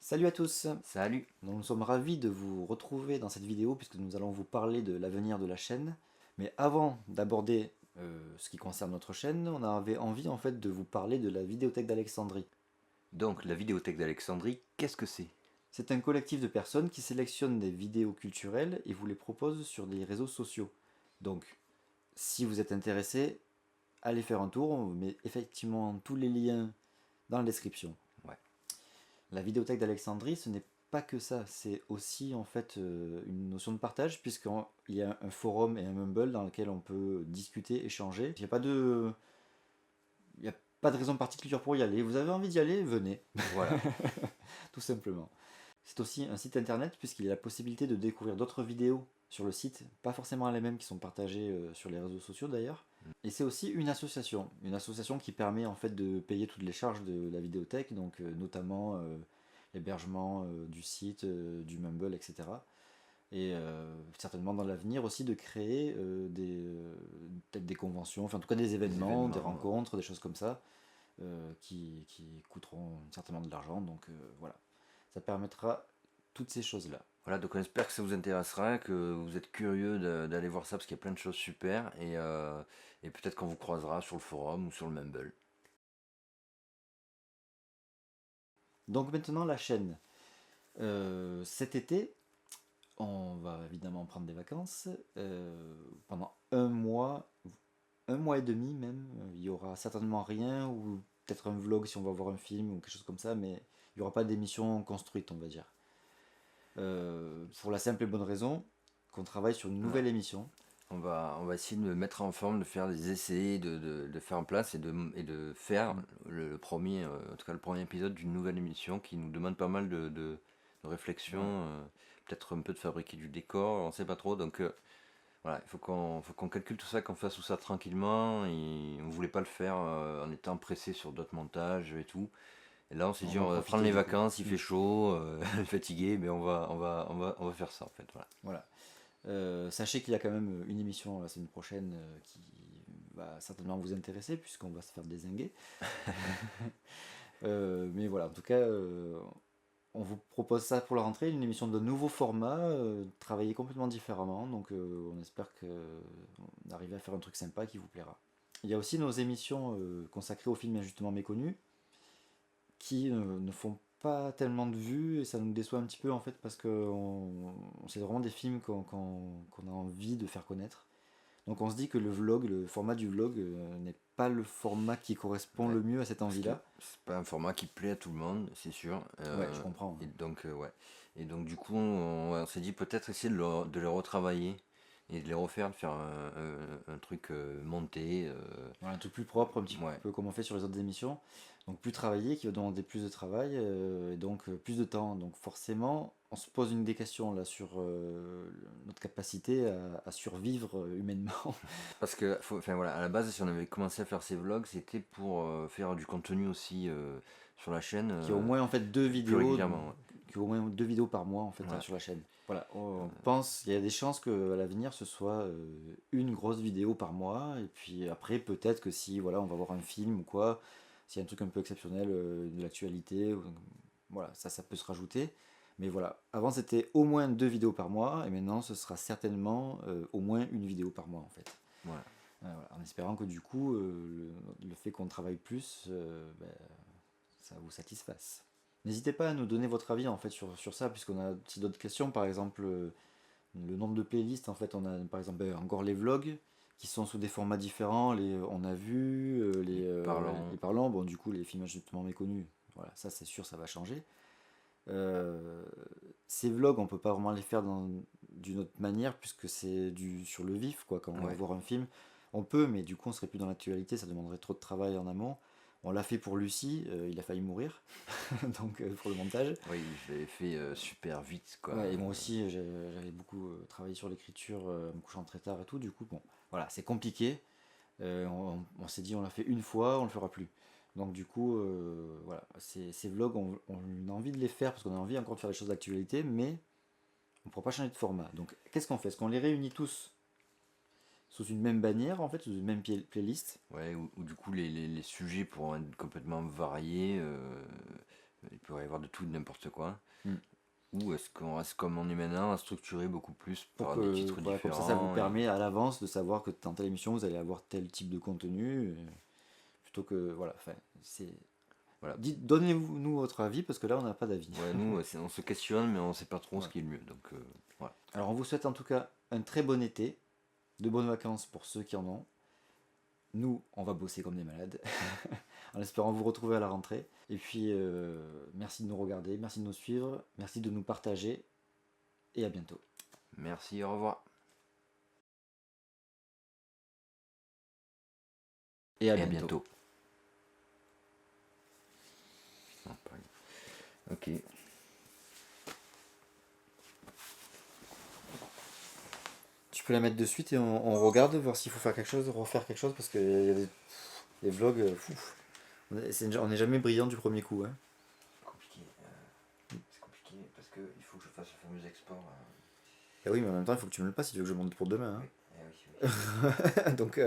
Salut à tous! Salut. Donc, nous sommes ravis de vous retrouver dans cette vidéo puisque nous allons vous parler de l'avenir de la chaîne. Mais avant d'aborder ce qui concerne notre chaîne, on avait envie en fait de vous parler de la Vidéothèque d'Alexandrie. Donc, la Vidéothèque d'Alexandrie, qu'est-ce que c'est? C'est un collectif de personnes qui sélectionnent des vidéos culturelles et vous les proposent sur des réseaux sociaux. Donc, si vous êtes intéressé, allez faire un tour, on vous met effectivement tous les liens dans la description. Ouais. La Vidéothèque d'Alexandrie, ce n'est pas que ça, c'est aussi en fait une notion de partage, puisqu'il y a un forum et un Mumble dans lequel on peut discuter, échanger. Il n'y a pas de raison particulière pour y aller. Vous avez envie d'y aller, venez. Voilà. Tout simplement. C'est aussi un site internet, puisqu'il y a la possibilité de découvrir d'autres vidéos sur le site, pas forcément les mêmes qui sont partagées sur les réseaux sociaux d'ailleurs. Et c'est aussi une association qui permet en fait de payer toutes les charges de la vidéothèque, donc notamment l'hébergement du site, du Mumble, etc. Et certainement dans l'avenir aussi de créer peut-être des conventions, enfin en tout cas des événements, des rencontres, des choses comme ça, qui coûteront certainement de l'argent. Donc voilà, ça permettra toutes ces choses-là. Voilà, donc on espère que ça vous intéressera, que vous êtes curieux d'aller voir ça, parce qu'il y a plein de choses super, et peut-être qu'on vous croisera sur le forum ou sur le Mumble. Donc maintenant la chaîne. Cet été, on va évidemment prendre des vacances pendant un mois et demi même. Il y aura certainement rien, ou peut-être un vlog si on va voir un film ou quelque chose comme ça, mais il n'y aura pas d'émission construite, on va dire. Pour la simple et bonne raison qu'on travaille sur une Ouais. nouvelle émission. On va essayer de mettre en forme, de faire des essais, de faire en place et de faire le premier, en tout cas le premier épisode d'une nouvelle émission qui nous demande pas mal de réflexion, peut-être un peu de fabriquer du décor, on sait pas trop. Donc voilà, il faut qu'on calcule tout ça, qu'on fasse tout ça tranquillement. Et on voulait pas le faire en étant pressé sur d'autres montages et tout. Et là, on s'est dit, va on va prendre profiter les du coup. vacances, il fait chaud, fatigué, mais on va faire ça en fait. Voilà. Voilà. Sachez qu'il y a quand même une émission la semaine prochaine qui va certainement vous intéresser puisqu'on va se faire dézinguer. Mais voilà, en tout cas, on vous propose ça pour la rentrée, une émission de nouveau format, travaillée complètement différemment. Donc on espère qu'on arrive à faire un truc sympa qui vous plaira. Il y a aussi nos émissions consacrées aux films injustement méconnus qui ne font pas tellement de vues et ça nous déçoit un petit peu en fait parce que c'est vraiment des films qu'on a envie de faire connaître. Donc on se dit que le format du vlog n'est pas le format qui correspond Ouais, le mieux à cette parce que envie-là. c'est pas un format qui plaît à tout le monde, c'est sûr. Ouais, je comprends. Et donc, ouais. Et donc, du coup, on s'est dit peut-être essayer de les retravailler et de les refaire, de faire un truc monté. Voilà, un truc plus propre, un petit Ouais. peu comme on fait sur les autres émissions. Donc plus travaillé, qui va demander plus de travail, et donc plus de temps. Donc forcément, on se pose des questions là sur notre capacité à survivre humainement. Parce que, enfin voilà, à la base, si on avait commencé à faire ces vlogs, c'était pour faire du contenu aussi sur la chaîne Qui a au moins en fait plus régulièrement. qui a au moins 2 vidéos par mois en fait Ouais. sur la chaîne. Voilà, on pense, il y a des chances qu'à l'avenir ce soit une grosse vidéo par mois, et puis après peut-être que si voilà on va voir un film ou quoi, s'il y a un truc un peu exceptionnel de l'actualité, voilà, ça peut se rajouter. Mais voilà, avant c'était au moins 2 vidéos par mois, et maintenant ce sera certainement au moins une vidéo par mois en fait. Voilà. Voilà, en espérant que du coup le fait qu'on travaille plus, ben, ça vous satisfasse. N'hésitez pas à nous donner votre avis en fait sur ça, puisqu'on a aussi d'autres questions, par exemple le nombre de playlists. En fait, on a par exemple encore les vlogs qui sont sous des formats différents, on a vu Parlant. les parlants, bon du coup les films justement méconnus, voilà, ça c'est sûr ça va changer. Euh, Ces vlogs on peut pas vraiment les faire d'une autre manière puisque c'est sur le vif quoi, quand on va Ouais. voir un film. On peut, mais du coup on serait plus dans l'actualité, ça demanderait trop de travail en amont. On l'a fait pour Lucie, il a failli mourir, donc pour le montage. Oui, je l'avais fait super vite, quoi. Ouais, et moi aussi, j'avais beaucoup travaillé sur l'écriture, me couchant très tard et tout. Du coup, bon, voilà, c'est compliqué. On s'est dit, on l'a fait une fois, on le fera plus. Donc du coup, voilà, ces vlogs, on a envie de les faire parce qu'on a envie encore de faire des choses d'actualité, mais on ne pourra pas changer de format. Donc qu'est-ce qu'on fait? Est-ce qu'on les réunit tous sous une même bannière, en fait, sous une même playlist? Ouais, ou du coup, les sujets pourront être complètement variés. Il pourrait y avoir de tout, de n'importe quoi. Mm. Ou est-ce qu'on reste comme on est maintenant, à structurer beaucoup plus Pour par que, des titres voilà, comme ça vous différents permet à l'avance de savoir que dans telle émission, vous allez avoir tel type de contenu, plutôt que, voilà, enfin, c'est... Voilà. Donnez-nous votre avis, parce que là, on n'a pas d'avis. Ouais, nous, on se questionne, mais on ne sait pas trop ce qui est le mieux. Donc, voilà. Alors, on vous souhaite en tout cas un très bon été, de bonnes vacances pour ceux qui en ont. Nous, on va bosser comme des malades, en espérant vous retrouver à la rentrée. Et puis, merci de nous regarder, merci de nous suivre, merci de nous partager, et à bientôt. Merci, au revoir. Et à Et à bientôt. bientôt. Non, pareil. Ok. Tu peux la mettre de suite et on regarde, voir s'il faut faire quelque chose, refaire quelque chose, parce que y a des vlogs, on n'est jamais brillant du premier coup. Hein. Compliqué. C'est compliqué parce qu'il faut que je fasse le fameux export. Et oui, mais en même temps, il faut que tu me le passes si tu veux que je monte pour demain. Hein. Oui. Eh oui, oui. Donc,